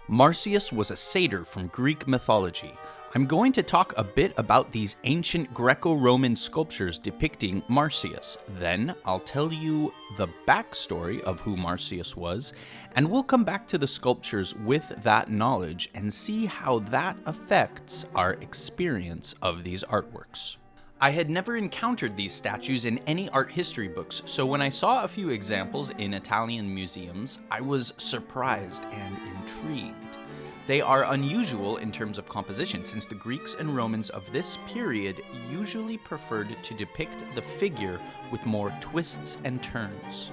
Marsyas was a satyr from Greek mythology. I'm going to talk a bit about these ancient Greco-Roman sculptures depicting Marsyas. Then I'll tell you the backstory of who Marsyas was, and we'll come back to the sculptures with that knowledge and see how that affects our experience of these artworks. I had never encountered these statues in any art history books, so when I saw a few examples in Italian museums, I was surprised and intrigued. They are unusual in terms of composition, since the Greeks and Romans of this period usually preferred to depict the figure with more twists and turns.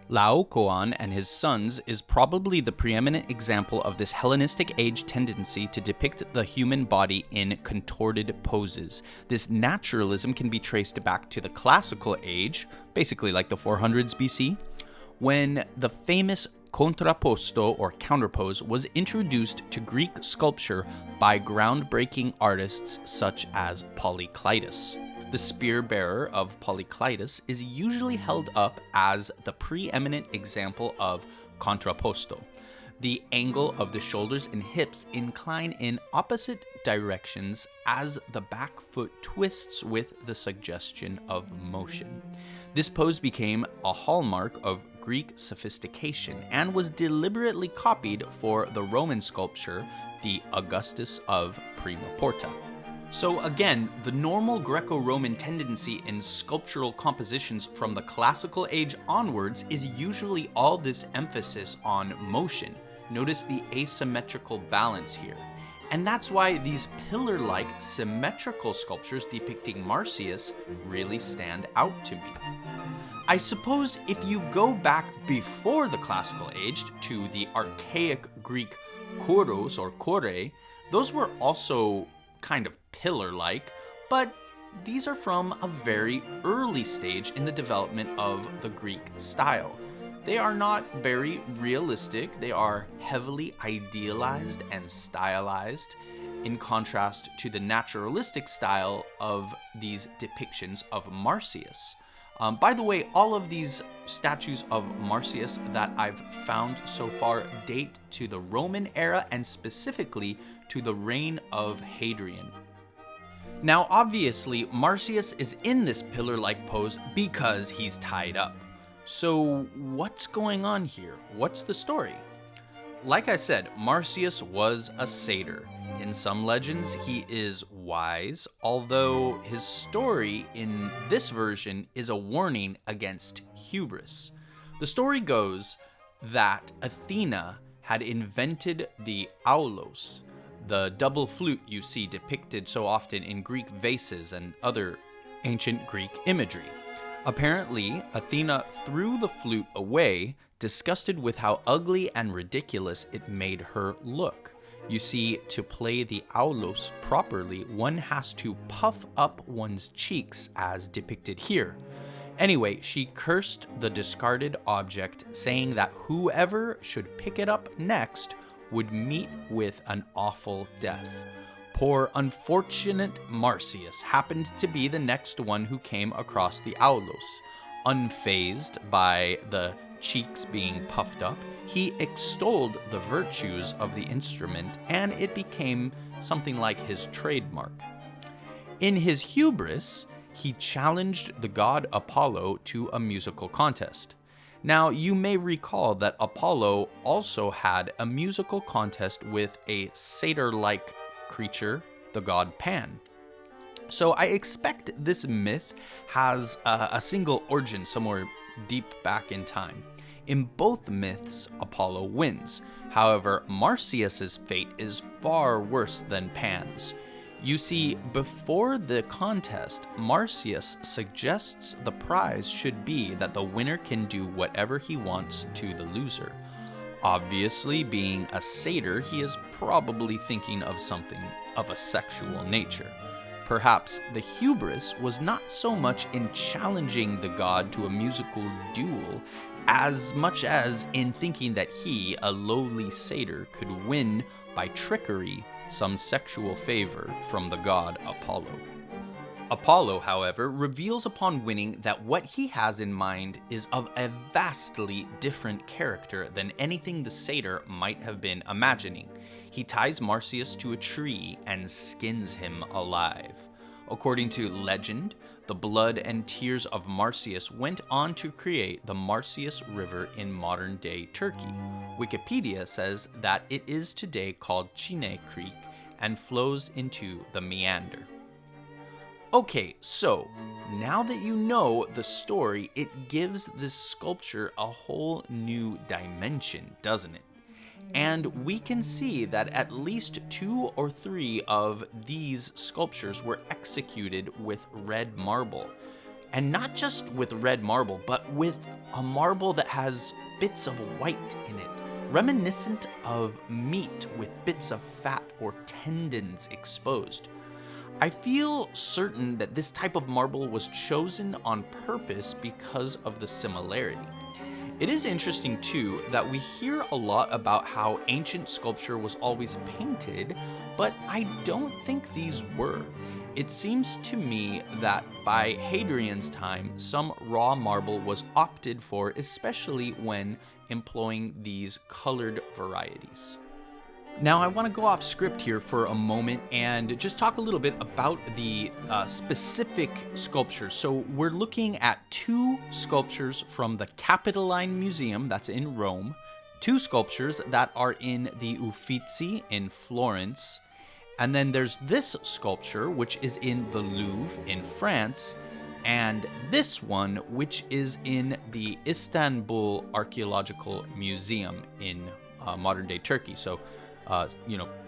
Laocoon and his sons is probably the preeminent example of this Hellenistic age tendency to depict the human body in contorted poses. This naturalism can be traced back to the classical age, basically like the 400s BC, when the famous contrapposto or counterpose was introduced to Greek sculpture by groundbreaking artists such as Polyclitus. The spear bearer of Polyclitus is usually held up as the preeminent example of contrapposto. The angle of the shoulders and hips incline in opposite directions as the back foot twists with the suggestion of motion. This pose became a hallmark of Greek sophistication and was deliberately copied for the Roman sculpture, the Augustus of Prima Porta. So again, the normal Greco-Roman tendency in sculptural compositions from the classical age onwards is usually all this emphasis on motion. Notice the asymmetrical balance here. And that's why these pillar-like symmetrical sculptures depicting Marsyas really stand out to me. I suppose if you go back before the classical age to the archaic Greek kouros or kore, those were also kind of pillar-like, but these are from a very early stage in the development of the Greek style. They are not very realistic, they are heavily idealized and stylized, in contrast to the naturalistic style of these depictions of Marsyas. By the way, all of these statues of Marsyas that I've found so far date to the Roman era and specifically to the reign of Hadrian. Now, obviously, Marsyas is in this pillar-like pose because he's tied up. So what's going on here? What's the story? Like I said, Marsyas was a satyr. In some legends, he is wise, although his story in this version is a warning against hubris. The story goes that Athena had invented the aulos, the double flute you see depicted so often in Greek vases and other ancient Greek imagery. Apparently, Athena threw the flute away, disgusted with how ugly and ridiculous it made her look. You see, to play the aulos properly, one has to puff up one's cheeks as depicted here. Anyway, she cursed the discarded object, saying that whoever should pick it up next would meet with an awful death. Poor unfortunate Marsyas happened to be the next one who came across the aulos. Unfazed by the cheeks being puffed up, he extolled the virtues of the instrument, and it became something like his trademark. In his hubris, he challenged the god Apollo to a musical contest. Now, you may recall that Apollo also had a musical contest with a satyr-like creature, the god Pan. So I expect this myth has a single origin somewhere deep back in time. In both myths, Apollo wins. However, Marsyas's fate is far worse than Pan's. You see, before the contest, Marsyas suggests the prize should be that the winner can do whatever he wants to the loser. Obviously, being a satyr, he is probably thinking of something of a sexual nature. Perhaps the hubris was not so much in challenging the god to a musical duel as much as in thinking that he, a lowly satyr, could win by trickery some sexual favor from the god Apollo. Apollo, however, reveals upon winning that what he has in mind is of a vastly different character than anything the satyr might have been imagining. He ties Marsyas to a tree and skins him alive. According to legend, the blood and tears of Marsyas went on to create the Marsyas River in modern-day Turkey. Wikipedia says that it is today called Çine Creek and flows into the Meander. Okay, so now that you know the story, it gives this sculpture a whole new dimension, doesn't it? And we can see that at least 2 or 3 of these sculptures were executed with red marble. And not just with red marble, but with a marble that has bits of white in it, reminiscent of meat with bits of fat or tendons exposed. I feel certain that this type of marble was chosen on purpose because of the similarity. It is interesting, too, that we hear a lot about how ancient sculpture was always painted, but I don't think these were. It seems to me that by Hadrian's time, some raw marble was opted for, especially when employing these colored varieties. Now, I want to go off script here for a moment and just talk a little bit about the specific sculptures. So we're looking at 2 sculptures from the Capitoline Museum, that's in Rome, 2 sculptures that are in the Uffizi in Florence, and then there's this sculpture, which is in the Louvre in France, and this one, which is in the Istanbul Archaeological Museum in modern-day Turkey. So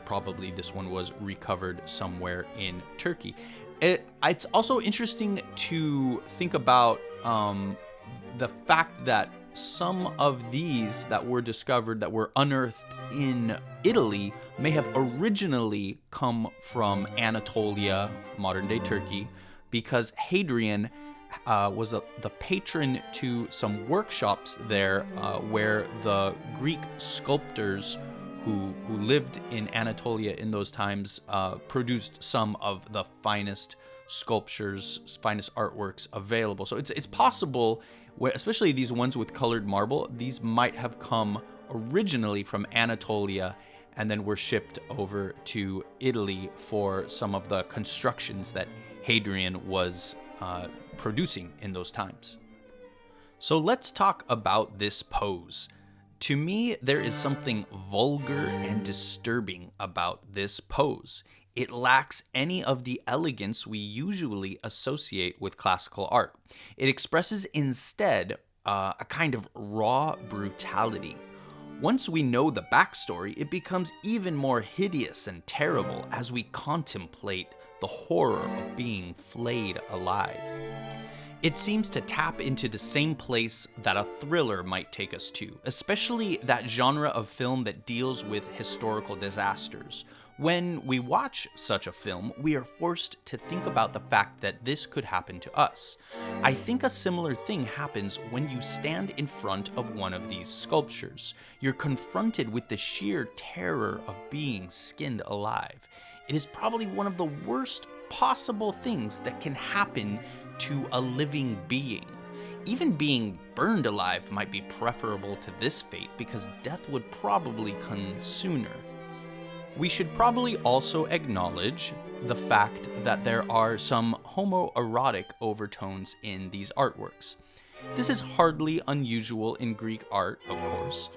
probably this one was recovered somewhere in Turkey. It's also interesting to think about the fact that some of these that were discovered, that were unearthed in Italy, may have originally come from Anatolia, modern-day Turkey, because Hadrian was the patron to some workshops there where the Greek sculptors who lived in Anatolia in those times produced some of the finest sculptures, finest artworks available. So it's possible, especially these ones with colored marble, these might have come originally from Anatolia and then were shipped over to Italy for some of the constructions that Hadrian was producing in those times. So let's talk about this pose. To me, there is something vulgar and disturbing about this pose. It lacks any of the elegance we usually associate with classical art. It expresses instead a kind of raw brutality. Once we know the backstory, it becomes even more hideous and terrible as we contemplate the horror of being flayed alive. It seems to tap into the same place that a thriller might take us to, especially that genre of film that deals with historical disasters. When we watch such a film, we are forced to think about the fact that this could happen to us. I think a similar thing happens when you stand in front of one of these sculptures. You're confronted with the sheer terror of being skinned alive. It is probably one of the worst possible things that can happen to a living being. Even being burned alive might be preferable to this fate because death would probably come sooner. We should probably also acknowledge the fact that there are some homoerotic overtones in these artworks. This is hardly unusual in Greek art, of course,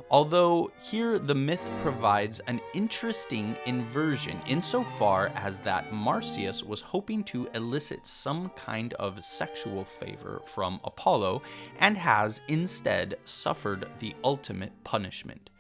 although here the myth provides an interesting inversion insofar as that Marsyas was hoping to elicit some kind of sexual favor from Apollo and has instead suffered the ultimate punishment.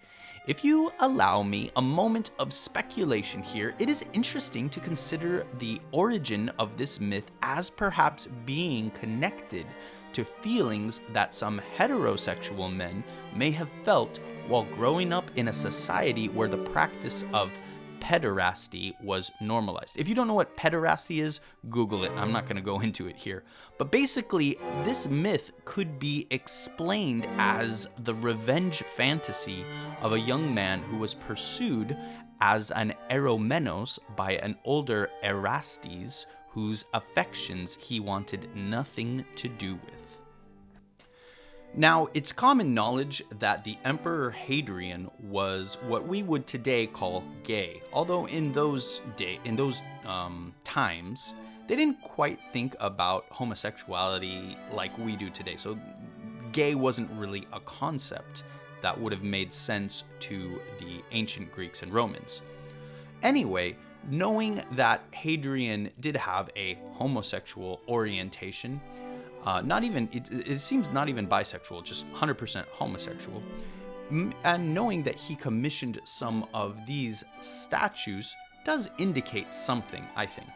If you allow me a moment of speculation here, it is interesting to consider the origin of this myth as perhaps being connected to feelings that some heterosexual men may have felt while growing up in a society where the practice of pederasty was normalized. If you don't know what pederasty is, Google it. I'm not going to go into it here. But basically, this myth could be explained as the revenge fantasy of a young man who was pursued as an eromenos by an older Erastes whose affections he wanted nothing to do with. Now, it's common knowledge that the Emperor Hadrian was what we would today call gay, although in those times, they didn't quite think about homosexuality like we do today. So gay wasn't really a concept that would have made sense to the ancient Greeks and Romans. Anyway, knowing that Hadrian did have a homosexual orientation, it seems not even bisexual, just 100% homosexual, and knowing that he commissioned some of these statues does indicate something, I think.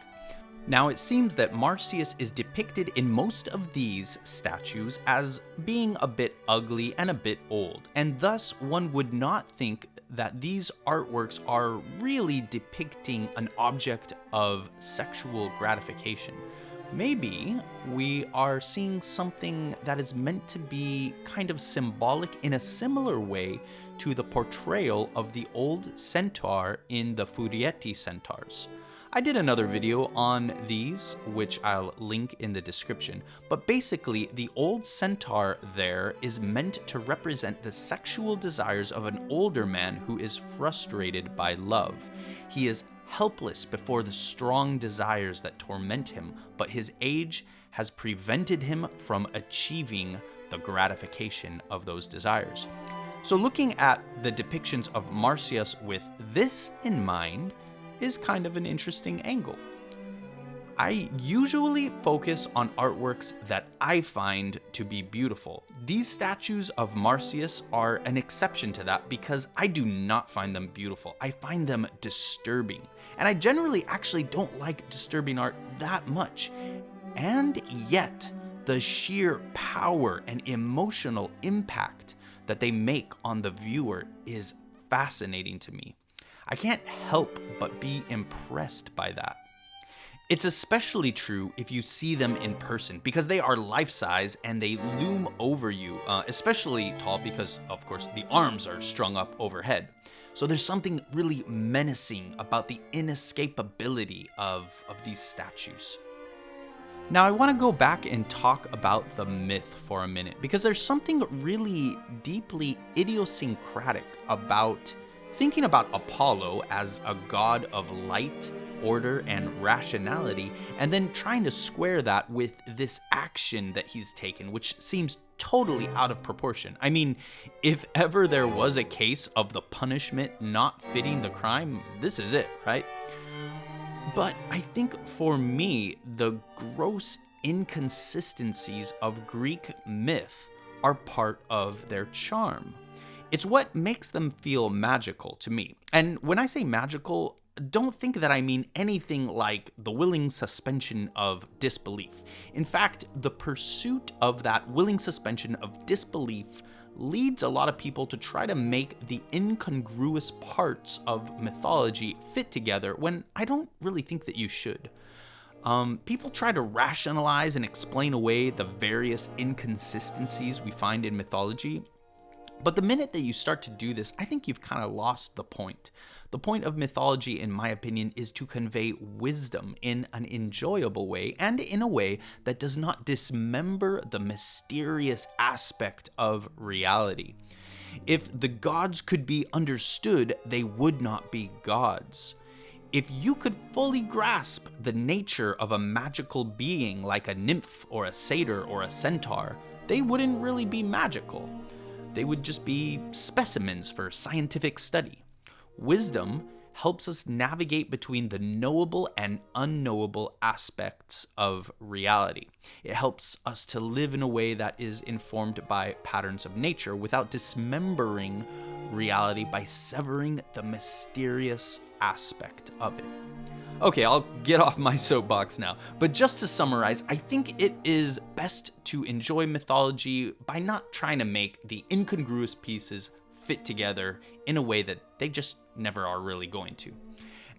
Now, it seems that Marsyas is depicted in most of these statues as being a bit ugly and a bit old, and thus one would not think that these artworks are really depicting an object of sexual gratification. Maybe we are seeing something that is meant to be kind of symbolic in a similar way to the portrayal of the old centaur in the Furietti Centuars. I did another video on these, which I'll link in the description, but basically the old centaur there is meant to represent the sexual desires of an older man who is frustrated by love. He is helpless before the strong desires that torment him, but his age has prevented him from achieving the gratification of those desires. So looking at the depictions of Marsyas with this in mind is kind of an interesting angle. I usually focus on artworks that I find to be beautiful. These statues of Marsyas are an exception to that because I do not find them beautiful. I find them disturbing. And I generally actually don't like disturbing art that much. And yet, the sheer power and emotional impact that they make on the viewer is fascinating to me. I can't help but be impressed by that. It's especially true if you see them in person because they are life-size and they loom over you, especially tall because, of course, the arms are strung up overhead. So there's something really menacing about the inescapability of these statues. Now, I want to go back and talk about the myth for a minute because there's something really deeply idiosyncratic about thinking about Apollo as a god of light, order, and rationality, and then trying to square that with this action that he's taken, which seems totally out of proportion. I mean, if ever there was a case of the punishment not fitting the crime, this is it, right? But I think for me, the gross inconsistencies of Greek myth are part of their charm. It's what makes them feel magical to me. And when I say magical, don't think that I mean anything like the willing suspension of disbelief. In fact, the pursuit of that willing suspension of disbelief leads a lot of people to try to make the incongruous parts of mythology fit together when I don't really think that you should. People try to rationalize and explain away the various inconsistencies we find in mythology. But the minute that you start to do this, I think you've kind of lost the point. The point of mythology, in my opinion, is to convey wisdom in an enjoyable way and in a way that does not dismember the mysterious aspect of reality. If the gods could be understood, they would not be gods. If you could fully grasp the nature of a magical being like a nymph or a satyr or a centaur, they wouldn't really be magical. They would just be specimens for scientific study. Wisdom helps us navigate between the knowable and unknowable aspects of reality. It helps us to live in a way that is informed by patterns of nature without dismembering reality by severing the mysterious aspect of it. Okay, I'll get off my soapbox now, but just to summarize, I think it is best to enjoy mythology by not trying to make the incongruous pieces fit together in a way that they just never are really going to.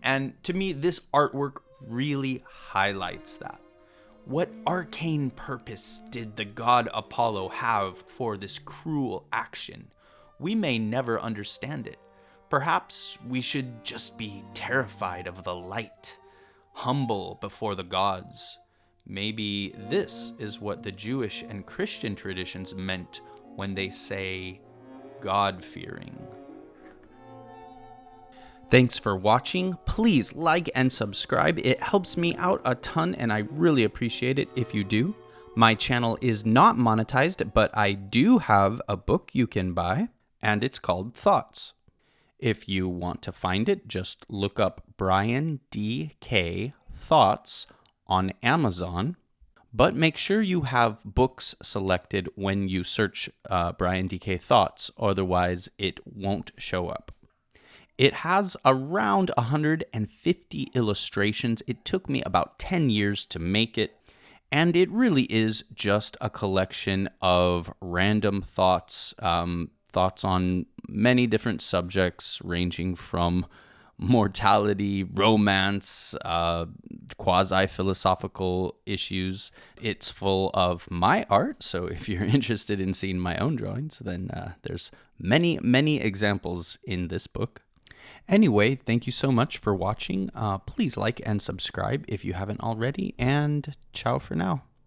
And to me, this artwork really highlights that. What arcane purpose did the god Apollo have for this cruel action? We may never understand it. Perhaps we should just be terrified of the light. humble before the gods. Maybe this is what the Jewish and Christian traditions meant when they say God-fearing. Thanks for watching. Please like and subscribe. It helps me out a ton, and I really appreciate it if you do. My channel is not monetized, but I do have a book you can buy, and it's called Thoughts. If you want to find it, just look up Brian D.K. Thoughts on Amazon, but make sure you have books selected when you search Brian D.K. Thoughts, otherwise it won't show up. It has around 150 illustrations. It took me about 10 years to make it, and it really is just a collection of random thoughts, thoughts on many different subjects ranging from mortality, romance, quasi-philosophical issues. It's full of my art, so if you're interested in seeing my own drawings, then there's many examples in this book. Anyway, thank you so much for watching. Please like and subscribe if you haven't already, and ciao for now.